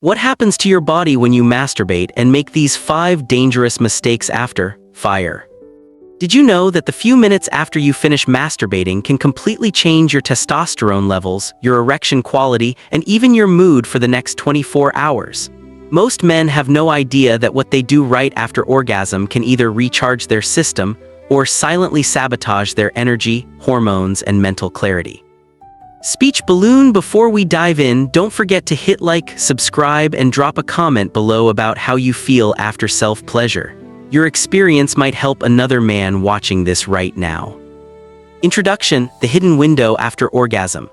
What happens to your body when you masturbate and make these 5 dangerous mistakes after? Fire. Did you know that the few minutes after you finish masturbating can completely change your testosterone levels, your erection quality, and even your mood for the next 24 hours? Most men have no idea that what they do right after orgasm can either recharge their system or silently sabotage their energy, hormones, and mental clarity. Speech balloon. Before we dive in, don't forget to hit like, subscribe, and drop a comment below about how you feel after self-pleasure. Your experience might help another man watching this right now. Introduction: the hidden window after orgasm.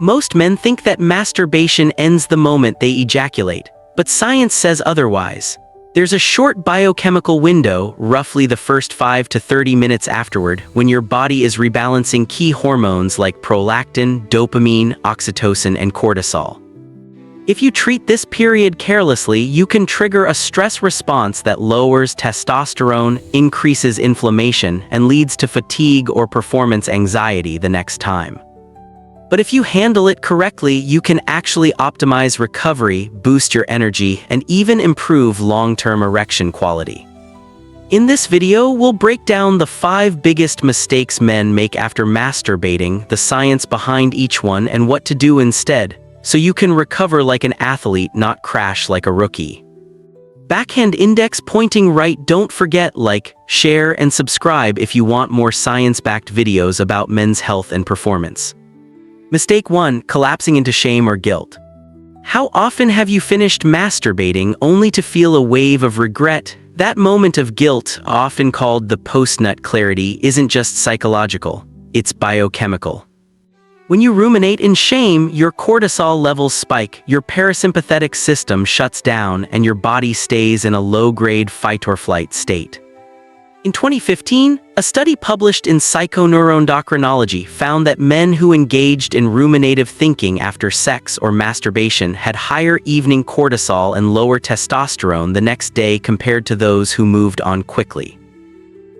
Most men think that masturbation ends the moment they ejaculate, but science says otherwise. There's a short biochemical window, roughly the first 5 to 30 minutes afterward, when your body is rebalancing key hormones like prolactin, dopamine, oxytocin, and cortisol. If you treat this period carelessly, you can trigger a stress response that lowers testosterone, increases inflammation, and leads to fatigue or performance anxiety the next time. But if you handle it correctly, you can actually optimize recovery, boost your energy, and even improve long-term erection quality. In this video, we'll break down the 5 biggest mistakes men make after masturbating, the science behind each one, and what to do instead, so you can recover like an athlete, not crash like a rookie. Backhand index pointing right. Don't forget like, share, and subscribe if you want more science-backed videos about men's health and performance. Mistake 1: collapsing into shame or guilt. How often have you finished masturbating only to feel a wave of regret? That moment of guilt, often called the post-nut clarity, isn't just psychological, it's biochemical. When you ruminate in shame, your cortisol levels spike, your parasympathetic system shuts down, and your body stays in a low-grade fight-or-flight state. In 2015, a study published in Psychoneuroendocrinology found that men who engaged in ruminative thinking after sex or masturbation had higher evening cortisol and lower testosterone the next day compared to those who moved on quickly.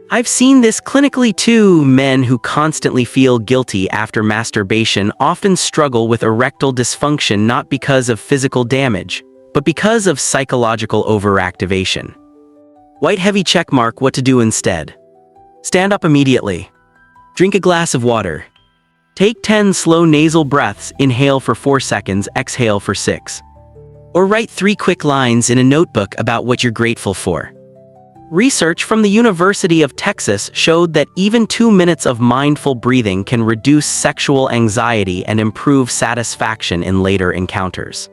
I've seen this clinically too. Men who constantly feel guilty after masturbation often struggle with erectile dysfunction, not because of physical damage, but because of psychological overactivation. White heavy checkmark. What to do instead? Stand up immediately. Drink a glass of water. Take 10 slow nasal breaths, inhale for 4 seconds, exhale for 6. Or write 3 quick lines in a notebook about what you're grateful for. Research from the University of Texas showed that even 2 minutes of mindful breathing can reduce sexual anxiety and improve satisfaction in later encounters.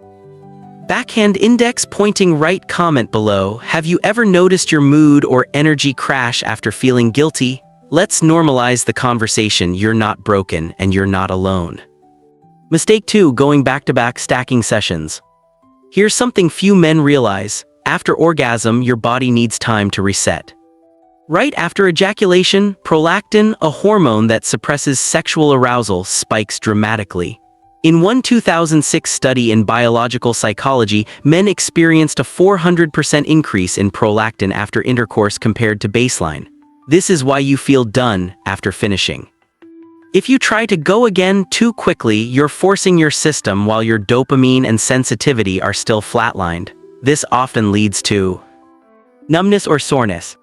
Backhand index pointing right. Comment below. Have you ever noticed your mood or energy crash after feeling guilty? Let's normalize the conversation. You're not broken and you're not alone. Mistake 2: going back-to-back stacking sessions. Here's something few men realize. After orgasm, your body needs time to reset. Right after ejaculation, prolactin, a hormone that suppresses sexual arousal, spikes dramatically. In one 2006 study in biological psychology, men experienced a 400% increase in prolactin after intercourse compared to baseline. This is why you feel done after finishing. If you try to go again too quickly, you're forcing your system while your dopamine and sensitivity are still flatlined. This often leads to numbness or soreness,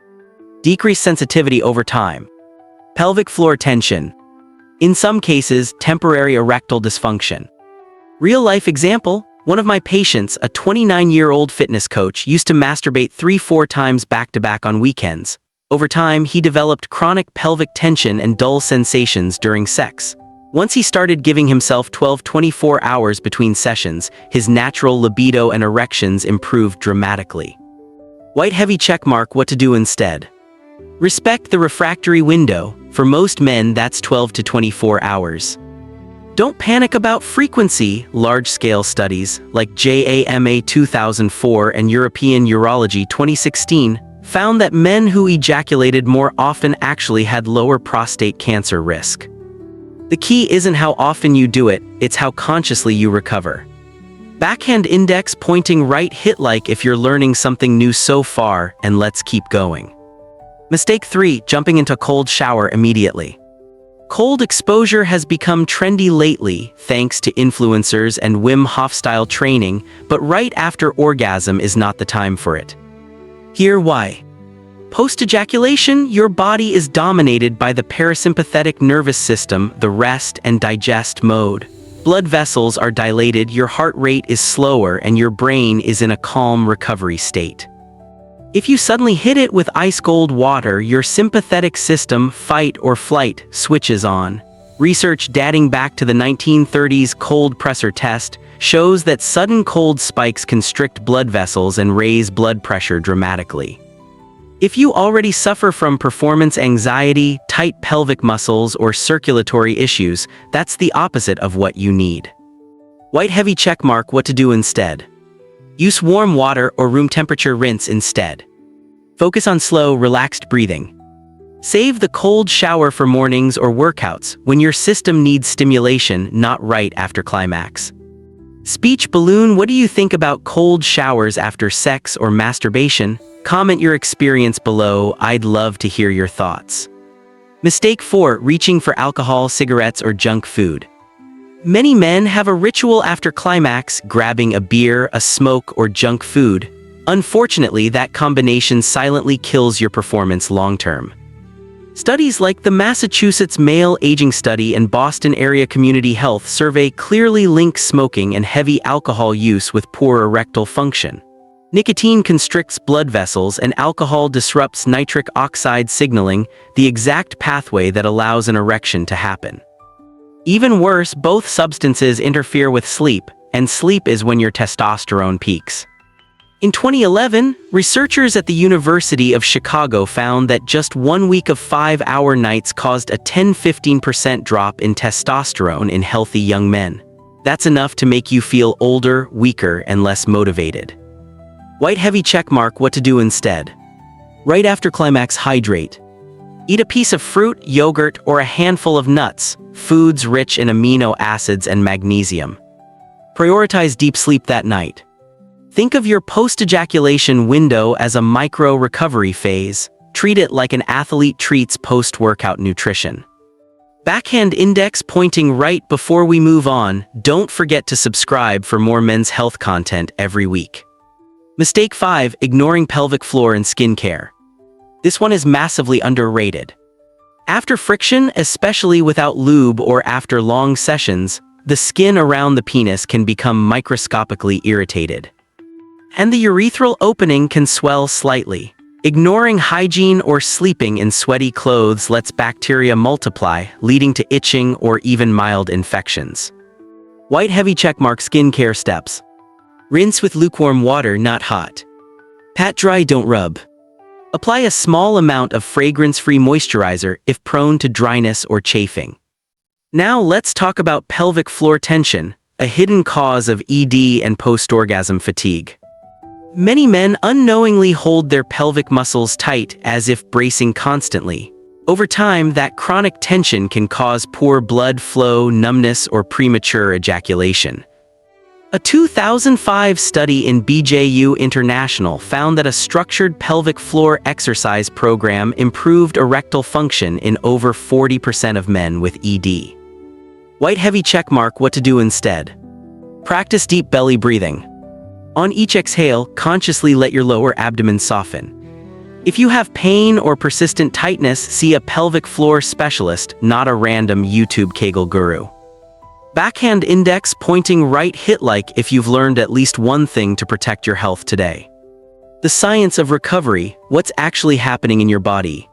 decreased sensitivity over time, pelvic floor tension, in some cases, temporary erectile dysfunction. Real-life example: one of my patients, a 29-year-old fitness coach, used to masturbate 3-4 times back-to-back on weekends. Over time, he developed chronic pelvic tension and dull sensations during sex. Once he started giving himself 12-24 hours between sessions, his natural libido and erections improved dramatically. White heavy checkmark. What to do instead? Respect the refractory window. For most men, that's 12 to 24 hours. Don't panic about frequency. Large-scale studies, like JAMA 2004 and European Urology 2016, found that men who ejaculated more often actually had lower prostate cancer risk. The key isn't how often you do it, it's how consciously you recover. Backhand index pointing right. Hit like if you're learning something new so far, and let's keep going. Mistake 3: jumping into cold shower immediately. Cold exposure has become trendy lately thanks to influencers and Wim Hof-style training, but right after orgasm is not the time for it. Here why. Post-ejaculation, your body is dominated by the parasympathetic nervous system, the rest and digest mode. Blood vessels are dilated, your heart rate is slower, and your brain is in a calm recovery state. If you suddenly hit it with ice-cold water, your sympathetic system, fight or flight, switches on. Research dating back to the 1930s cold pressor test shows that sudden cold spikes constrict blood vessels and raise blood pressure dramatically. If you already suffer from performance anxiety, tight pelvic muscles, or circulatory issues, that's the opposite of what you need. White heavy checkmark. What to do instead. Use warm water or room temperature rinse instead. Focus on slow, relaxed breathing. Save the cold shower for mornings or workouts when your system needs stimulation, not right after climax. Speech balloon. What do you think about cold showers after sex or masturbation? Comment your experience below. I'd love to hear your thoughts. Mistake 4. Reaching for alcohol, cigarettes, or junk food. Many men have a ritual after climax, grabbing a beer, a smoke, or junk food. Unfortunately, that combination silently kills your performance long-term. Studies like the Massachusetts Male Aging Study and Boston Area Community Health Survey clearly link smoking and heavy alcohol use with poor erectile function. Nicotine constricts blood vessels and alcohol disrupts nitric oxide signaling, the exact pathway that allows an erection to happen. Even worse, both substances interfere with sleep, and sleep is when your testosterone peaks. In 2011, researchers at the University of Chicago found that just 1 week of 5-hour nights caused a 10–15% drop in testosterone in healthy young men. That's enough to make you feel older, weaker, and less motivated. White heavy checkmark. What to do instead. Right after climax, hydrate. Eat a piece of fruit, yogurt, or a handful of nuts, foods rich in amino acids and magnesium. Prioritize deep sleep that night. Think of your post-ejaculation window as a micro-recovery phase. Treat it like an athlete treats post-workout nutrition. Backhand index pointing right. Before we move on, don't forget to subscribe for more men's health content every week. Mistake 5. Ignoring pelvic floor and skincare. This one is massively underrated. After friction, especially without lube or after long sessions, the skin around the penis can become microscopically irritated. And the urethral opening can swell slightly. Ignoring hygiene or sleeping in sweaty clothes lets bacteria multiply, leading to itching or even mild infections. White heavy checkmark. Skincare steps. Rinse with lukewarm water, not hot. Pat dry, don't rub. Apply a small amount of fragrance-free moisturizer if prone to dryness or chafing. Now let's talk about pelvic floor tension, a hidden cause of ED and post-orgasm fatigue. Many men unknowingly hold their pelvic muscles tight as if bracing constantly. Over time, that chronic tension can cause poor blood flow, numbness, or premature ejaculation. A 2005 study in BJU International found that a structured pelvic floor exercise program improved erectile function in over 40% of men with ED. White heavy checkmark. What to do instead. Practice deep belly breathing. On each exhale, consciously let your lower abdomen soften. If you have pain or persistent tightness, see a pelvic floor specialist, not a random YouTube Kegel guru. Backhand index pointing right. Hit like if you've learned at least one thing to protect your health today. The science of recovery, what's actually happening in your body.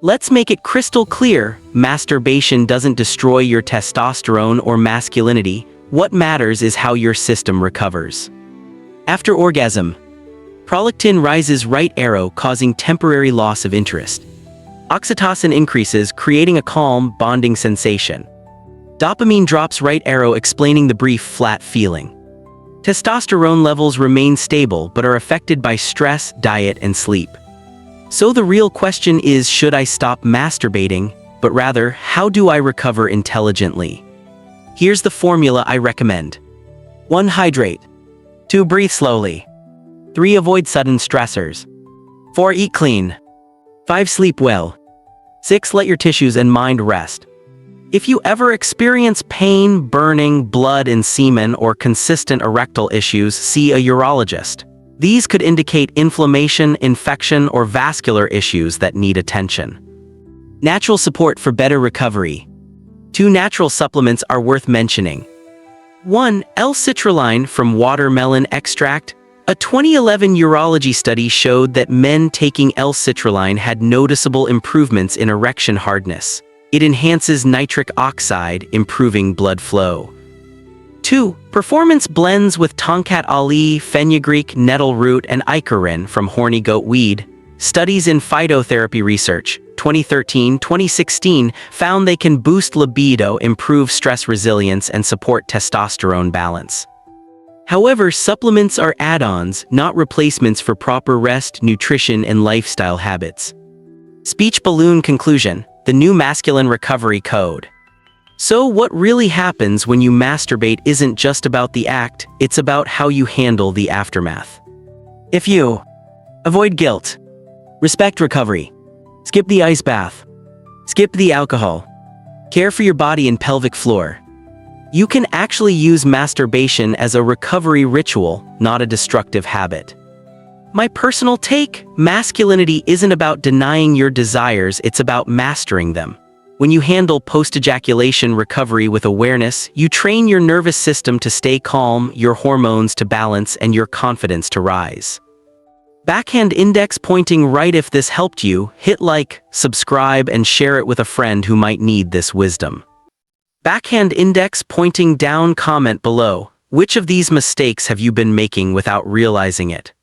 Let's make it crystal clear, masturbation doesn't destroy your testosterone or masculinity. What matters is how your system recovers. After orgasm, prolactin rises, right arrow causing temporary loss of interest. Oxytocin increases, creating a calm, bonding sensation. Dopamine drops, right arrow explaining the brief, flat feeling. Testosterone levels remain stable but are affected by stress, diet, and sleep. So the real question is, should I stop masturbating? But rather, how do I recover intelligently? Here's the formula I recommend. 1. Hydrate. 2. Breathe slowly. 3. Avoid sudden stressors. 4. Eat clean. 5. Sleep well. 6. Let your tissues and mind rest. If you ever experience pain, burning, blood in semen, or consistent erectile issues, see a urologist. These could indicate inflammation, infection, or vascular issues that need attention. Natural support for better recovery. 2 natural supplements are worth mentioning. 1. L-citrulline from watermelon extract. A 2011 urology study showed that men taking L-citrulline had noticeable improvements in erection hardness. It enhances nitric oxide, improving blood flow. 2. Performance blends with tonkat ali, fenugreek, nettle root, and ikarin from horny goat weed. Studies in phytotherapy research, 2013-2016, found they can boost libido, improve stress resilience, and support testosterone balance. However, supplements are add-ons, not replacements for proper rest, nutrition, and lifestyle habits. Speech balloon conclusion. The new masculine recovery code. So what really happens when you masturbate isn't just about the act, it's about how you handle the aftermath. If you avoid guilt, respect recovery, skip the ice bath, skip the alcohol, care for your body and pelvic floor, you can actually use masturbation as a recovery ritual, not a destructive habit. My personal take, masculinity isn't about denying your desires, it's about mastering them. When you handle post-ejaculation recovery with awareness, you train your nervous system to stay calm, your hormones to balance, and your confidence to rise. Backhand index pointing right. If this helped you, hit like, subscribe, and share it with a friend who might need this wisdom. Backhand index pointing down. Comment below. Which of these mistakes have you been making without realizing it?